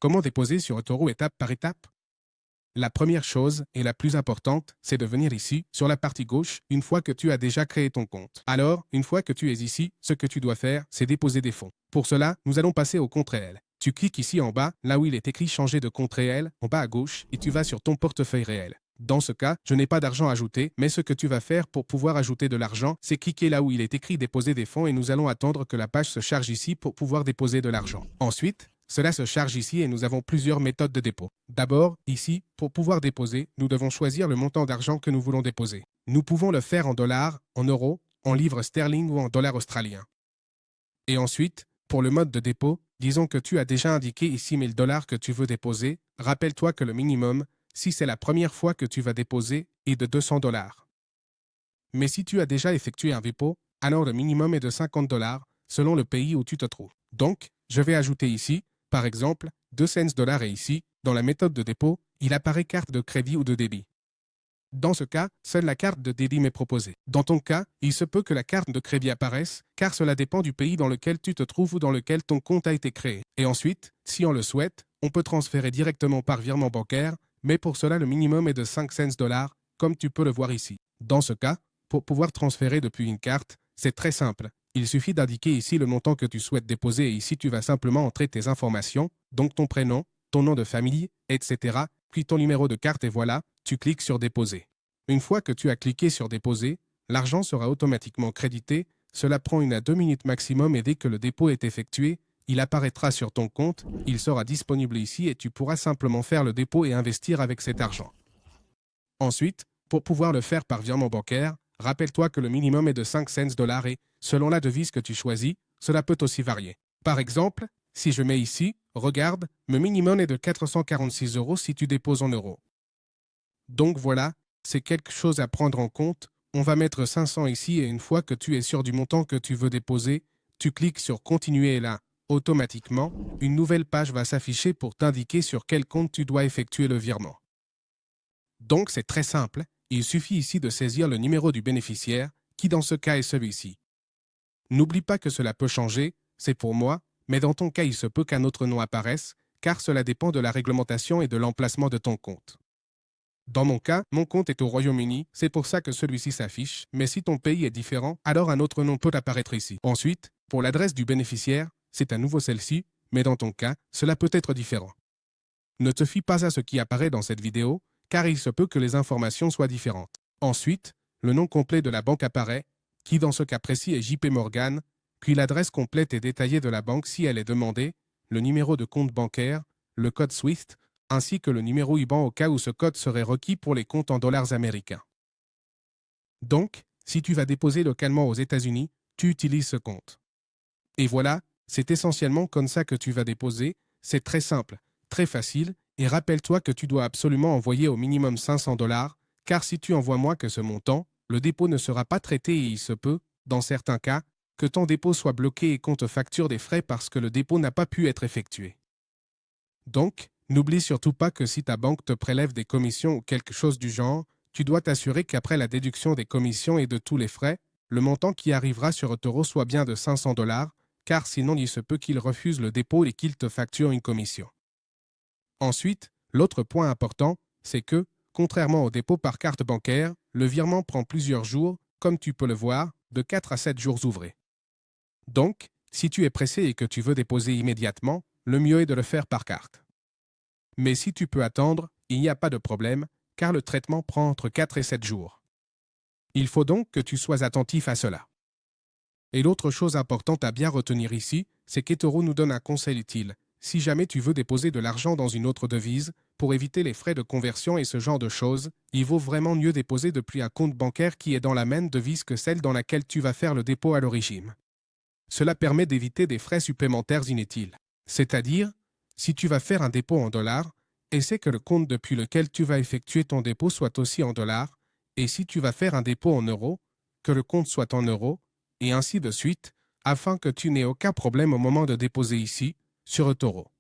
Comment déposer sur eToro étape par étape? La première chose, et la plus importante, c'est de venir ici, sur la partie gauche, une fois que tu as déjà créé ton compte. Alors, une fois que tu es ici, ce que tu dois faire, c'est déposer des fonds. Pour cela, nous allons passer au compte réel. Tu cliques ici en bas, là où il est écrit changer de compte réel, en bas à gauche, et tu vas sur ton portefeuille réel. Dans ce cas, je n'ai pas d'argent ajouté, mais ce que tu vas faire pour pouvoir ajouter de l'argent, c'est cliquer là où il est écrit déposer des fonds et nous allons attendre que la page se charge ici pour pouvoir déposer de l'argent. Ensuite, cela se charge ici et nous avons plusieurs méthodes de dépôt. D'abord, ici, pour pouvoir déposer, nous devons choisir le montant d'argent que nous voulons déposer. Nous pouvons le faire en dollars, en euros, en livres sterling ou en dollars australiens. Et ensuite, pour le mode de dépôt, disons que tu as déjà indiqué ici 1000 dollars que tu veux déposer. Rappelle-toi que le minimum, si c'est la première fois que tu vas déposer, est de 200 dollars. Mais si tu as déjà effectué un dépôt, alors le minimum est de 50 dollars, selon le pays où tu te trouves. Donc, je vais ajouter ici, par exemple, 2 cents dollars et ici, dans la méthode de dépôt, il apparaît carte de crédit ou de débit. Dans ce cas, seule la carte de débit m'est proposée. Dans ton cas, il se peut que la carte de crédit apparaisse, car cela dépend du pays dans lequel tu te trouves ou dans lequel ton compte a été créé. Et ensuite, si on le souhaite, on peut transférer directement par virement bancaire, mais pour cela le minimum est de 5 cents dollars, comme tu peux le voir ici. Dans ce cas, pour pouvoir transférer depuis une carte, c'est très simple. Il suffit d'indiquer ici le montant que tu souhaites déposer et ici tu vas simplement entrer tes informations, donc ton prénom, ton nom de famille, etc., puis ton numéro de carte et voilà, tu cliques sur déposer. Une fois que tu as cliqué sur déposer, l'argent sera automatiquement crédité, cela prend 1 à 2 minutes maximum et dès que le dépôt est effectué, il apparaîtra sur ton compte, il sera disponible ici et tu pourras simplement faire le dépôt et investir avec cet argent. Ensuite, pour pouvoir le faire par virement bancaire, rappelle-toi que le minimum est de 5 cents dollars et, selon la devise que tu choisis, cela peut aussi varier. Par exemple, si je mets ici, regarde, le minimum est de 446 € si tu déposes en euros. Donc voilà, c'est quelque chose à prendre en compte. On va mettre 500 ici et une fois que tu es sûr du montant que tu veux déposer, tu cliques sur continuer et là, automatiquement, une nouvelle page va s'afficher pour t'indiquer sur quel compte tu dois effectuer le virement. Donc c'est très simple, il suffit ici de saisir le numéro du bénéficiaire, qui dans ce cas est celui-ci. N'oublie pas que cela peut changer, c'est pour moi, mais dans ton cas il se peut qu'un autre nom apparaisse, car cela dépend de la réglementation et de l'emplacement de ton compte. Dans mon cas, mon compte est au Royaume-Uni, c'est pour ça que celui-ci s'affiche, mais si ton pays est différent, alors un autre nom peut apparaître ici. Ensuite, pour l'adresse du bénéficiaire, c'est à nouveau celle-ci, mais dans ton cas, cela peut être différent. Ne te fie pas à ce qui apparaît dans cette vidéo, car il se peut que les informations soient différentes. Ensuite, le nom complet de la banque apparaît, qui dans ce cas précis est JP Morgan, puis l'adresse complète et détaillée de la banque si elle est demandée, le numéro de compte bancaire, le code SWIFT, ainsi que le numéro IBAN au cas où ce code serait requis pour les comptes en dollars américains. Donc, si tu vas déposer localement aux États-Unis, tu utilises ce compte. Et voilà, c'est essentiellement comme ça que tu vas déposer, c'est très simple, très facile, et rappelle-toi que tu dois absolument envoyer au minimum 500 $, car si tu envoies moins que ce montant, le dépôt ne sera pas traité et il se peut, dans certains cas, que ton dépôt soit bloqué et qu'on te facture des frais parce que le dépôt n'a pas pu être effectué. Donc, n'oublie surtout pas que si ta banque te prélève des commissions ou quelque chose du genre, tu dois t'assurer qu'après la déduction des commissions et de tous les frais, le montant qui arrivera sur eToro soit bien de 500 $, car sinon il se peut qu'il refuse le dépôt et qu'il te facture une commission. Ensuite, l'autre point important, c'est que, contrairement au dépôt par carte bancaire, le virement prend plusieurs jours, comme tu peux le voir, de 4 à 7 jours ouvrés. Donc, si tu es pressé et que tu veux déposer immédiatement, le mieux est de le faire par carte. Mais si tu peux attendre, il n'y a pas de problème, car le traitement prend entre 4 et 7 jours. Il faut donc que tu sois attentif à cela. Et l'autre chose importante à bien retenir ici, c'est qu'eToro nous donne un conseil utile. Si jamais tu veux déposer de l'argent dans une autre devise, pour éviter les frais de conversion et ce genre de choses, il vaut vraiment mieux déposer depuis un compte bancaire qui est dans la même devise que celle dans laquelle tu vas faire le dépôt à l'origine. Cela permet d'éviter des frais supplémentaires inutiles. C'est-à-dire, si tu vas faire un dépôt en dollars, essaie que le compte depuis lequel tu vas effectuer ton dépôt soit aussi en dollars, et si tu vas faire un dépôt en euros, que le compte soit en euros, et ainsi de suite, afin que tu n'aies aucun problème au moment de déposer ici, sur eToro.